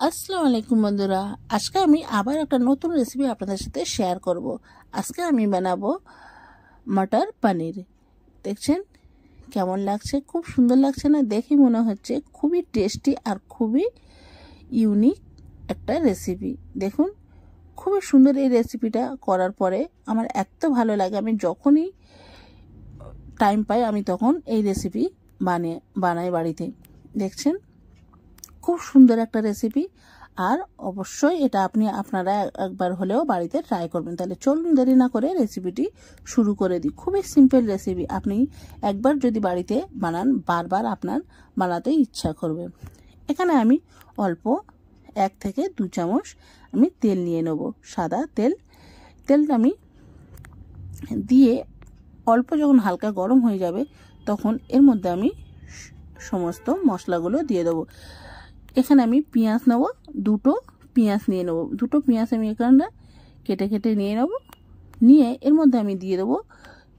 আসসালামু আলাইকুম বন্ধুরা, আজকে আমি আবার একটা নতুন রেসিপি আপনাদের সাথে শেয়ার করব। আজকে আমি বানাবো মটর পনির। দেখছেন কেমন লাগছে? খুব সুন্দর লাগছে না? দেখে মনে হচ্ছে খুবই টেস্টি আর খুবই ইউনিক একটা রেসিপি। দেখুন খুবই সুন্দর। এই রেসিপিটা করার পরে আমার এত ভালো লাগে, আমি যখনই টাইম পাই আমি তখন এই রেসিপি বানাই বাড়িতে। দেখছেন খুব সুন্দর একটা রেসিপি, আর অবশ্যই এটা আপনারা একবার হলেও বাড়িতে ট্রাই করবেন। তাহলে চলুন দেরি না করে রেসিপিটি শুরু করে দিই। খুবই সিম্পল রেসিপি, আপনি একবার যদি বাড়িতে বানান বারবার আপনার বানাতে ইচ্ছা করবে। এখানে আমি অল্প 1 থেকে 2 চামচ আমি তেল নিয়ে নেব, সাদা তেল। তেলটা আমি দিয়ে অল্প যখন হালকা গরম হয়ে যাবে তখন এর মধ্যে আমি সমস্ত মশলাগুলো দিয়ে দেবো। এখানে আমি পেঁয়াজ নেব, 2টো পেঁয়াজ নিয়ে নেব। 2টো পেঁয়াজ আমি এখানটা কেটে কেটে নিয়ে নেব। নিয়ে এর মধ্যে আমি দিয়ে দেবো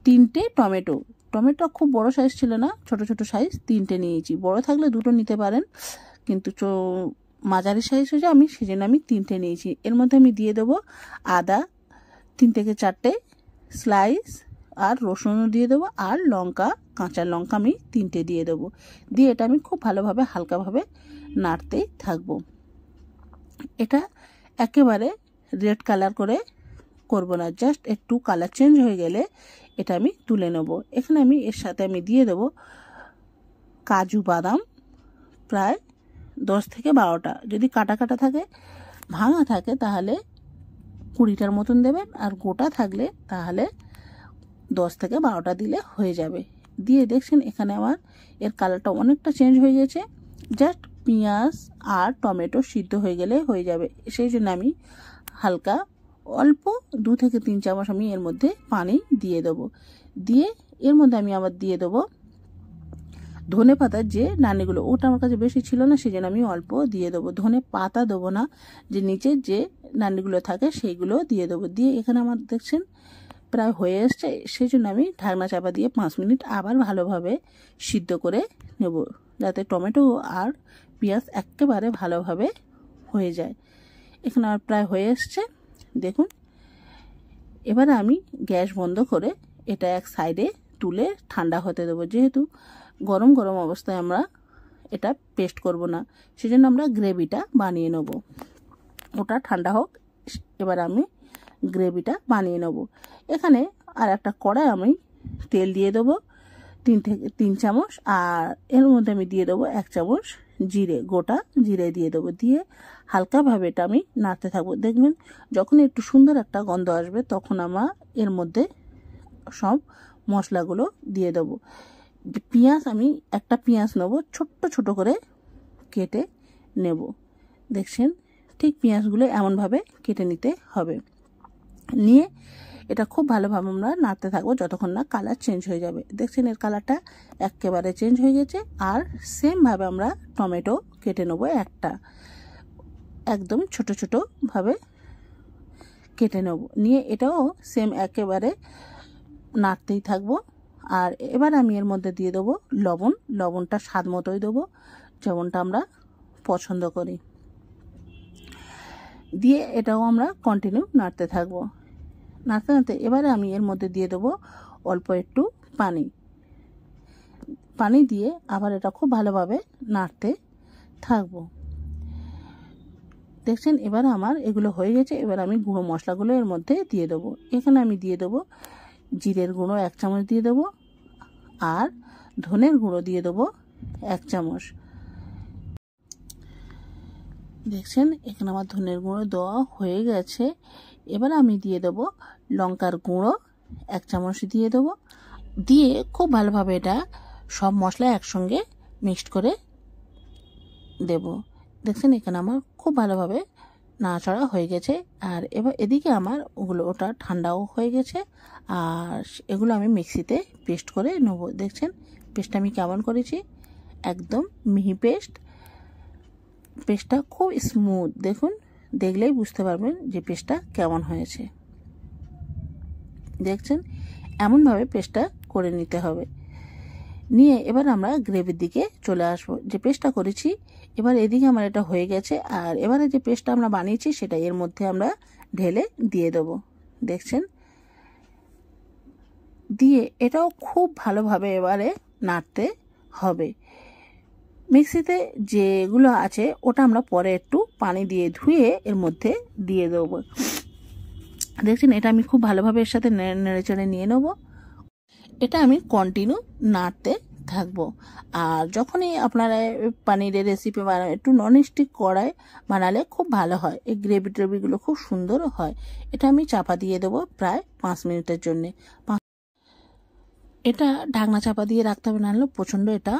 3টে টমেটো। টমেটো খুব বড় সাইজ ছিল না, ছোট ছোট সাইজ 3টে নিয়েছি। বড় থাকলে 2টো নিতে পারেন, কিন্তু মাঝারি সাইজ হয়েছে আমি সেজন্য আমি 3টে নিয়েছি। এর মধ্যে আমি দিয়ে দেবো আদা 3 থেকে 4টে স্লাইস, আর রসুনও দিয়ে দেবো, আর লঙ্কা, কাঁচা লঙ্কা আমি 3টে দিয়ে দেবো। দিয়ে এটা আমি খুব ভালোভাবে হালকাভাবে নাড়তেই থাকবো। এটা একেবারে রেড কালার করে করব না, জাস্ট একটু কালার চেঞ্জ হয়ে গেলে এটা আমি তুলে নেব। এখানে আমি এর সাথে আমি দিয়ে দেব কাজু বাদাম প্রায় 10 থেকে 12টা। যদি কাটা কাটা থাকে, ভাঙা থাকে তাহলে 20টার মতন দেবেন, আর গোটা থাকলে তাহলে 10 থেকে 12টা দিলে হয়ে যাবে। দিয়ে দেখছেন এখানে আমার এর কালারটা অনেকটা চেঞ্জ হয়ে গেছে। জাস্ট পেঁয়াজ আর টমেটো সিদ্ধ হয়ে গেলে হয়ে যাবে। সেই জন্য আমি হালকা অল্প 2 থেকে 3 চামচ আমি এর মধ্যে পানি দিয়ে দেবো। দিয়ে এর মধ্যে আমি আবার দিয়ে দেবো ধনে পাতার যে দানাগুলো, ওটা আমার কাছে বেশি ছিল না সেজন্য আমি অল্প দিয়ে দেবো। ধনে পাতা দেবো না, যে নিচের যে দানাগুলো থাকে সেইগুলো দিয়ে দেবো। দিয়ে এখানে আমার দেখছেন প্রায় হয়ে এসছে, সেই জন্য আমি ঢাকনা চাপা দিয়ে 5 মিনিট আবার ভালোভাবে সিদ্ধ করে নেব, যাতে টমেটো আর পেঁয়াজ একেবারে ভালোভাবে হয়ে যায়। এখানে আমার প্রায় হয়ে এসছে দেখুন। এবারে আমি গ্যাস বন্ধ করে এটা এক সাইডে তুলে ঠান্ডা হতে দেবো। যেহেতু গরম গরম অবস্থায় আমরা এটা পেস্ট করব না, সেজন্য আমরা গ্রেভিটা বানিয়ে নেব। ওটা ঠান্ডা হোক, এবার আমি গ্রেভিটা বানিয়ে নেব। এখানে আর একটা কড়াই আমি তেল দিয়ে দেবো 3 চামচ, আর এর মধ্যে আমি দিয়ে দেবো 1 চামচ জিরে, গোটা জিরে দিয়ে দেবো। দিয়ে হালকাভাবে এটা আমি নাড়তে থাকবো। দেখবেন যখন একটু সুন্দর একটা গন্ধ আসবে তখন আমার এর মধ্যে সব মশলাগুলো দিয়ে দেবো। পেঁয়াজ আমি একটা পেঁয়াজ নেব, ছোট্ট ছোট করে কেটে নেব। দেখছেন ঠিক পেঁয়াজগুলো এমনভাবে কেটে নিতে হবে। নিয়ে এটা খুব ভালোভাবে আমরা নাড়তে থাকবো যতক্ষণ না কালার চেঞ্জ হয়ে যাবে। দেখছেন এর কালারটা একেবারে চেঞ্জ হয়ে গেছে। আর সেমভাবে আমরা টমেটো কেটে নেবো, একটা একদম ছোট ছোট ভাবে কেটে নেব। নিয়ে এটাও সেম একেবারে নাড়তেই থাকবো। আর এবার আমি এর মধ্যে দিয়ে দেবো লবণ। লবণটা স্বাদ মতোই দেবো, যেমনটা আমরা পছন্দ করি। দিয়ে এটাও আমরা কন্টিনিউ নাড়তে থাকবো। নাড়তে নাড়তে এবারে আমি এর মধ্যে দিয়ে দেবো অল্প একটু পানি। পানি দিয়ে আবার এটা খুব ভালোভাবে নাড়তে থাকবো। দেখছেন এবার আমার এগুলো হয়ে গেছে। এবার আমি গুঁড়ো মশলাগুলো এর মধ্যে দিয়ে দেবো। এখানে আমি দিয়ে দেবো জিরের গুঁড়ো 1 চামচ দিয়ে দেবো, আর ধনের গুঁড়ো দিয়ে দেবো 1 চামচ। দেখছেন এখানে আমার ধনের গুঁড়ো দেওয়া হয়ে গেছে। এবার আমি দিয়ে দেবো লঙ্কার গুঁড়ো 1 চামচ দিয়ে দেবো। দিয়ে খুব ভালোভাবে এটা সব মশলা একসঙ্গে মিক্সড করে দেব। দেখছেন এখানে আমার খুব ভালোভাবে নাড়াচাড়া হয়ে গেছে। আর এবার এদিকে আমার ওটা ঠান্ডাও হয়ে গেছে, আর এগুলো আমি মিক্সিতে পেস্ট করে নেব। দেখছেন পেস্টটা আমি কেমন করেছি, একদম মিহি পেস্ট। পেস্টটা খুব স্মুথ, দেখুন দেখলেই বুঝতে পারবেন যে পেস্টটা কেমন হয়েছে। দেখছেন এমনভাবে পেস্টটা করে নিতে হবে। নিয়ে এবার আমরা গ্রেভির দিকে চলে আসবো। যে পেস্টটা করেছি এবার এদিকে আমার এটা হয়ে গেছে, আর এবারে যে পেস্টটা আমরা বানিয়েছি সেটা এর মধ্যে আমরা ঢেলে দিয়ে দেবো। দেখছেন, দিয়ে এটাও খুব ভালোভাবে এবারে নাড়তে হবে। মিক্সিতে যেগুলো আছে ওটা আমরা পরে একটু পানি দিয়ে ধুয়ে এর মধ্যে দিয়ে দেবো। দেখছেন, এটা আমি খুব ভালোভাবে এর সাথে নেড়ে চেড়ে নিয়ে নেব। এটা আমি কন্টিনিউ নাড়তে থাকবো। আর যখনই আপনারা পানিরের রেসিপি বানাবেন একটু ননস্টিক কড়াই বানালে খুব ভালো হয়, এই গ্রেভি টেভিগুলো খুব সুন্দর হয়। এটা আমি চাপা দিয়ে দেবো প্রায় 5 মিনিটের জন্যে। এটা ঢাকনা চাপা দিয়ে রাখতে হবে, নাহলে প্রচণ্ড এটা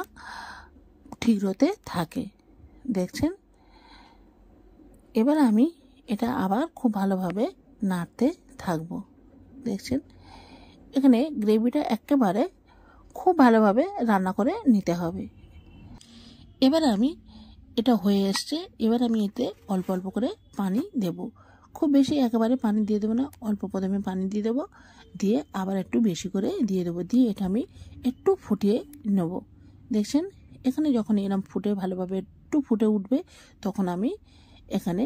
ঠিকরতে থাকে। দেখছেন, এবার আমি এটা আবার খুব ভালোভাবে নাড়তে থাকবো। দেখছেন, এখানে গ্রেভিটা একেবারে খুব ভালোভাবে রান্না করে নিতে হবে। এবার আমি এটা হয়ে এসছে, এবার আমি এতে অল্প অল্প করে পানি দেব। খুব বেশি একেবারে পানি দিয়ে দেবো না, অল্প প্রথমে পানি দিয়ে দেবো, দিয়ে আবার একটু বেশি করে দিয়ে দেবো, দিয়ে এটা আমি একটু ফুটিয়ে নেব। দেখছেন, এখানে যখন এরম ফুটে ভালোভাবে একটু ফুটে উঠবে তখন আমি এখানে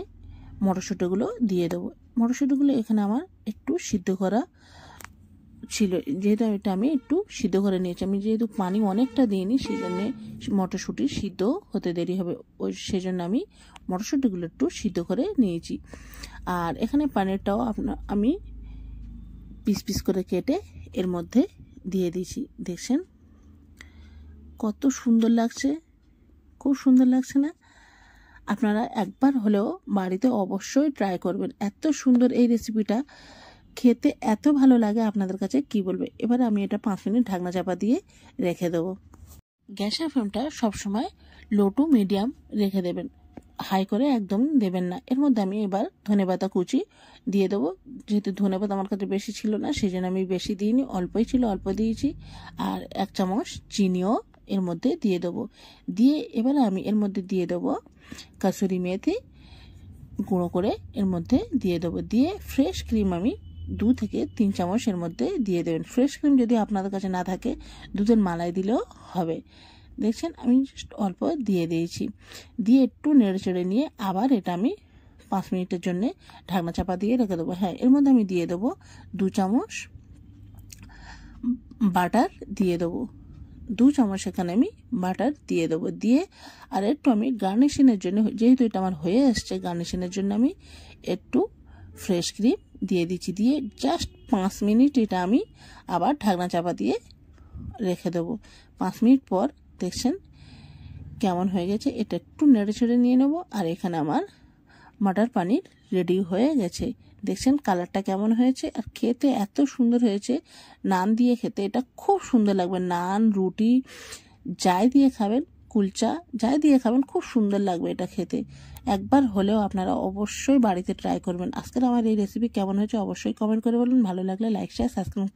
মটরশুঁটিগুলো দিয়ে দেবো। মটরশুঁটিগুলো এখানে আমার একটু সিদ্ধ করা ছিল, যেহেতু এটা আমি একটু সিদ্ধ করে নিয়েছি। আমি যেহেতু পানি অনেকটা দিইনি সেই জন্যে মটরশুঁটি সিদ্ধ হতে দেরি হবে, সেই জন্য আমি মটরশুঁটিগুলো একটু সিদ্ধ করে নিয়েছি। আর এখানে পানিরটাও আমি পিস পিস করে কেটে এর মধ্যে দিয়ে দিয়েছি। দেখছেন কত সুন্দর লাগছে, খুব সুন্দর লাগছে না? আপনারা একবার হলেও বাড়িতে অবশ্যই ট্রাই করবেন। এত সুন্দর এই রেসিপিটা, খেতে এত ভালো লাগে আপনাদের কাছে কি বলবে। এবার আমি এটা 5 মিনিট ঢাকনা চাপা দিয়ে রেখে দেবো। গ্যাসের ফ্লেমটা সবসময় লো টু মিডিয়াম রেখে দেবেন, হাই করে একদম দেবেন না। এর মধ্যে আমি এবার ধনেপাতা কুচি দিয়ে দেবো। যেহেতু ধনেপাতা আমার কাছে বেশি ছিল না সেই জন্য আমি বেশি দিইনি, অল্পই ছিল অল্প দিয়েছি। আর 1 চামচ চিনিও এর মধ্যে দিয়ে দেবো। দিয়ে এবার আমি এর মধ্যে দিয়ে দেবো কাসুরি মেথি গুঁড়ো করে এর মধ্যে দিয়ে দেবো। দিয়ে ফ্রেশ ক্রিম আমি 2 থেকে 3 চামচ এর মধ্যে দিয়ে দেবেন। ফ্রেশ ক্রিম যদি আপনাদের কাছে না থাকে দুধের মালাই দিলেও হবে। দেখছেন, আমি জাস্ট অল্প দিয়ে দিয়েছি, দিয়ে একটু নেড়ে চেড়ে নিয়ে আবার এটা আমি 5 মিনিটের জন্য ঢাকনা চাপা দিয়ে রেখে দেবো। হ্যাঁ, এর মধ্যে আমি দিয়ে দেবো 2 চামচ বাটার দিয়ে দেবো। 2 চামচ এখানে আমি বাটার দিয়ে দেবো। দিয়ে আর একটু আমি গার্নিশিংয়ের জন্য, যেহেতু এটা আমার হয়ে আসছে, গার্নিশিংয়ের জন্য আমি একটু ফ্রেশ ক্রিম দিয়ে দিচ্ছি। দিয়ে জাস্ট 5 মিনিট এটা আমি আবার ঢাকনা চাপা দিয়ে রেখে দেবো। 5 মিনিট পর দেখছেন কেমন হয়ে গেছে, এটা একটু নেড়ে ছেড়ে নিয়ে নেবো। আর এখানে আমার মটর পনির রেডি হয়ে গেছে। দেখছেন কালারটা কেমন হয়েছে, আর খেতে এত সুন্দর হয়েছে। নান দিয়ে খেতে এটা খুব সুন্দর লাগবে, নান রুটি যাই দিয়ে খাবেন, কুলচা যাই দিয়ে খাবেন, খুব সুন্দর লাগবে এটা খেতে। একবার হলেও আপনারা অবশ্যই বাড়িতে ট্রাই করবেন। আজকের আমার এই রেসিপি কেমন হয়েছে অবশ্যই কমেন্ট করে বলুন। ভালো লাগলে লাইক শেয়ার সাবস্ক্রাইব